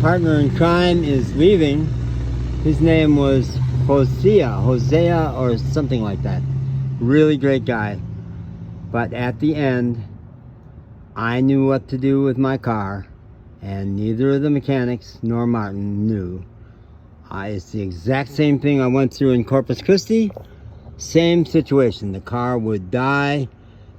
partner in crime is leaving. His name was Hosea or something like that. Really great guy. But at the end, I knew what to do with my car, and neither of the mechanics nor Martin knew. It's the exact same thing I went through in Corpus Christi. Same situation. The car would die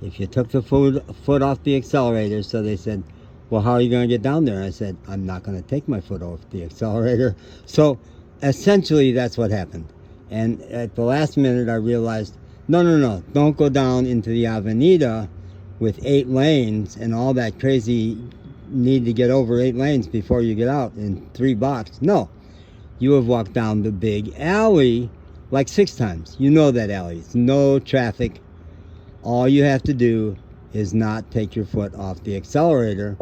if you took the foot off the accelerator. So they said, well, how are you going to get down there? I said, I'm not going to take my foot off the accelerator. So essentially that's what happened. And at the last minute I realized, no, don't go down into the Avenida with 8 lanes and all that crazy need to get over 8 lanes before you get out in 3 blocks. No, you have walked down the big alley like 6 times. You know that alley. It's no traffic. All you have to do is not take your foot off the accelerator.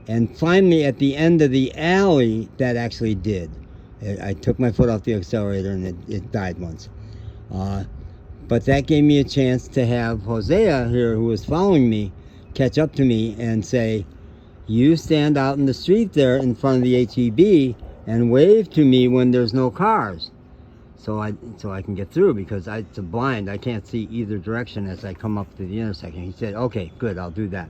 And finally, at the end of the alley, that actually did. I took my foot off the accelerator and it died once. But that gave me a chance to have Hosea here, who was following me, catch up to me and say, you stand out in the street there in front of the HEB and wave to me when there's no cars. So I can get through, because it's a blind. I can't see either direction as I come up to the intersection. He said, okay, good, I'll do that.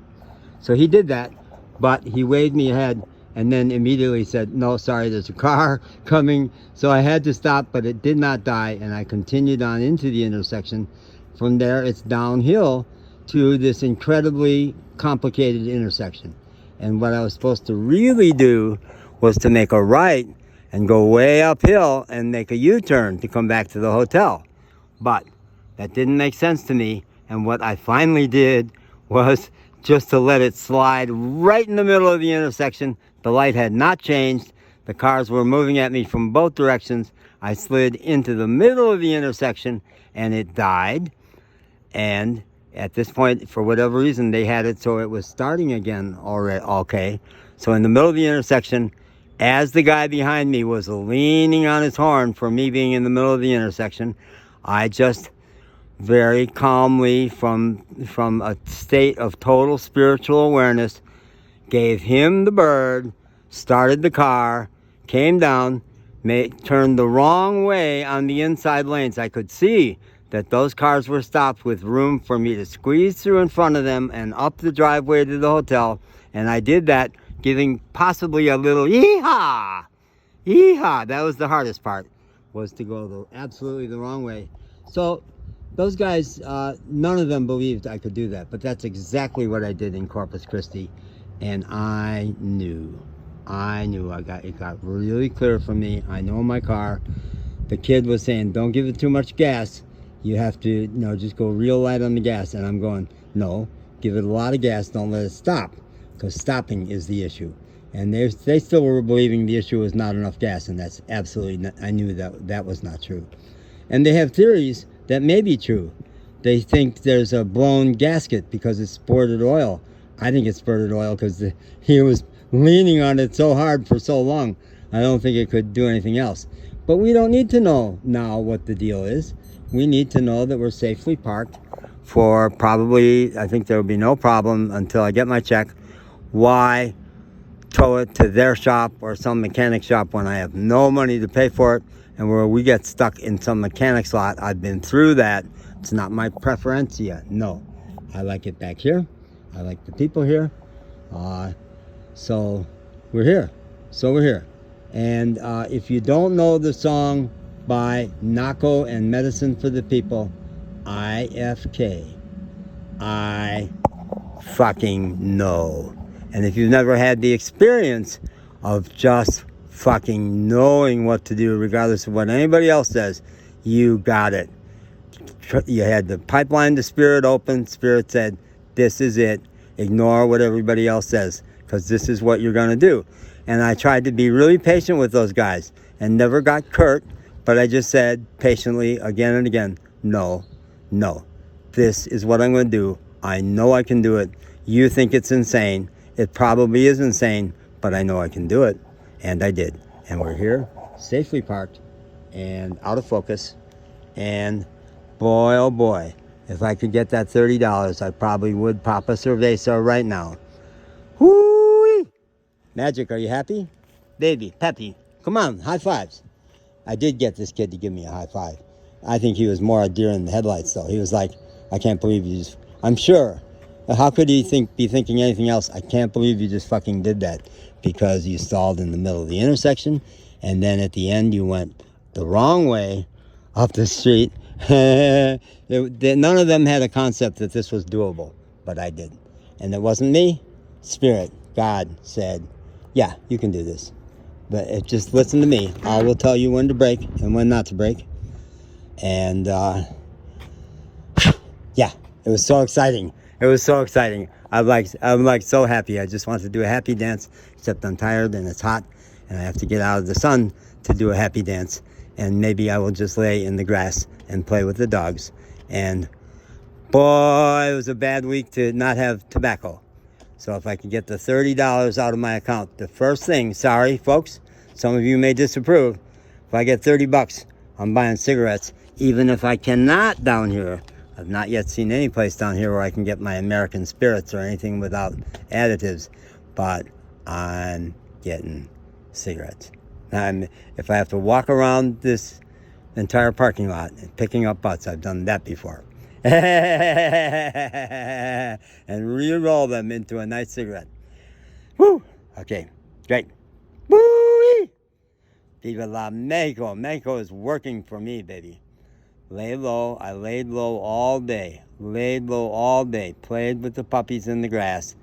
So he did that, but he waved me ahead and then immediately said, no, sorry, there's a car coming. So I had to stop, but it did not die, and I continued on into the intersection. From there, it's downhill to this incredibly complicated intersection. And what I was supposed to really do was to make a right and go way uphill and make a U-turn to come back to the hotel. But that didn't make sense to me, and what I finally did was just to let it slide right in the middle of the intersection. The light had not changed. The cars were moving at me from both directions. I slid into the middle of the intersection and it died. And at this point, for whatever reason, they had it so it was starting again already. Okay. So in the middle of the intersection, as the guy behind me was leaning on his horn for me being in the middle of the intersection, I just very calmly, from a state of total spiritual awareness, gave him the bird, started the car, came down, turned the wrong way on the inside lanes. I could see that those cars were stopped with room for me to squeeze through in front of them and up the driveway to the hotel. And I did that, giving possibly a little yee-haw. Yee-haw. That was the hardest part, was to go absolutely the wrong way. So those guys, none of them believed I could do that, but that's exactly what I did in Corpus Christi. And I knew it got really clear for me. I know my car. The kid was saying, don't give it too much gas. You have to, just go real light on the gas. And I'm going, no, give it a lot of gas. Don't let it stop, because stopping is the issue. And they still were believing the issue was not enough gas. And that's absolutely not, I knew that was not true. And they have theories that may be true. They think there's a blown gasket because it's spurted oil. I think it's spurted oil because he was leaning on it so hard for so long. I don't think it could do anything else. But we don't need to know now what the deal is. We need to know that we're safely parked for probably, I think there will be no problem until I get my check. Why tow it to their shop or some mechanic shop when I have no money to pay for it, and where we get stuck in some mechanic's lot? I've been through that. It's not my preference yet. No, I like it back here. I like the people here. So we're here. And if you don't know the song by Nahko and Medicine for the People, IFK, I fucking know. And if you've never had the experience of just fucking knowing what to do regardless of what anybody else says, you got it. You had the pipeline to Spirit open. Spirit said, this is it. Ignore what everybody else says, because this is what you're going to do. And I tried to be really patient with those guys and never got curt, but I just said patiently again and again, no, this is what I'm going to do. I know I can do it. You think it's insane. It probably is insane, but I know I can do it. And I did. And we're here, safely parked and out of focus. And boy, oh boy, if I could get that $30, I probably would pop a Cerveza right now. Whoo! Magic, are you happy? baby, Peppy. Come on, high fives. I did get this kid to give me a high five. I think he was more a deer in the headlights, though. He was like, I can't believe you just... I'm sure. How could he be thinking anything else? I can't believe you just fucking did that. Because you stalled in the middle of the intersection, and then at the end you went the wrong way up the street. None of them had a concept that this was doable, but I did. And it wasn't me. Spirit, God said, yeah, you can do this. But just listen to me. I will tell you when to brake and when not to brake. And yeah, it was so exciting. It was so exciting. I'm like so happy. I just want to do a happy dance, except I'm tired and it's hot and I have to get out of the sun to do a happy dance. And maybe I will just lay in the grass and play with the dogs. And boy, it was a bad week to not have tobacco. So if I can get the $30 out of my account, the first thing, sorry folks, some of you may disapprove, if I get 30 bucks, I'm buying cigarettes, even if I cannot down here. I've not yet seen any place down here where I can get my American spirits or anything without additives, but I'm getting cigarettes. Now, if I have to walk around this entire parking lot and picking up butts, I've done that before. And re-roll them into a nice cigarette. Woo! Okay, great. Woo! Viva la Mexico. Mexico is working for me, baby. Lay low. I laid low all day. Laid low all day. Played with the puppies in the grass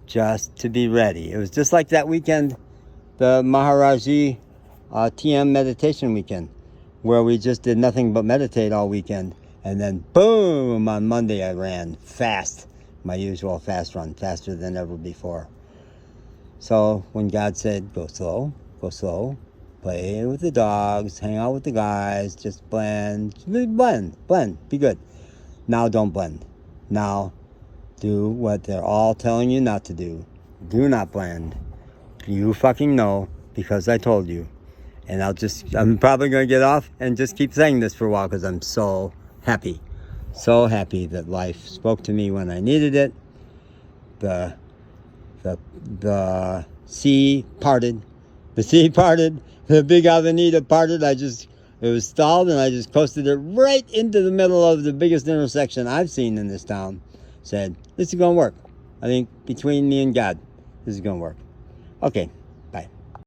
just to be ready. It was just like that weekend, the Maharaji TM meditation weekend, where we just did nothing but meditate all weekend. And then, boom, on Monday I ran fast. My usual fast run, faster than ever before. So when God said, go slow, play with the dogs, hang out with the guys, just blend, be good. Now don't blend. Now do what they're all telling you not to do. Do not blend. You fucking know, because I told you. And I'm probably going to get off and just keep saying this for a while because I'm so happy that life spoke to me when I needed it. The sea parted. The big Avenida parted. It was stalled and I just coasted it right into the middle of the biggest intersection I've seen in this town. Said, this is going to work. I think between me and God, this is going to work. Okay.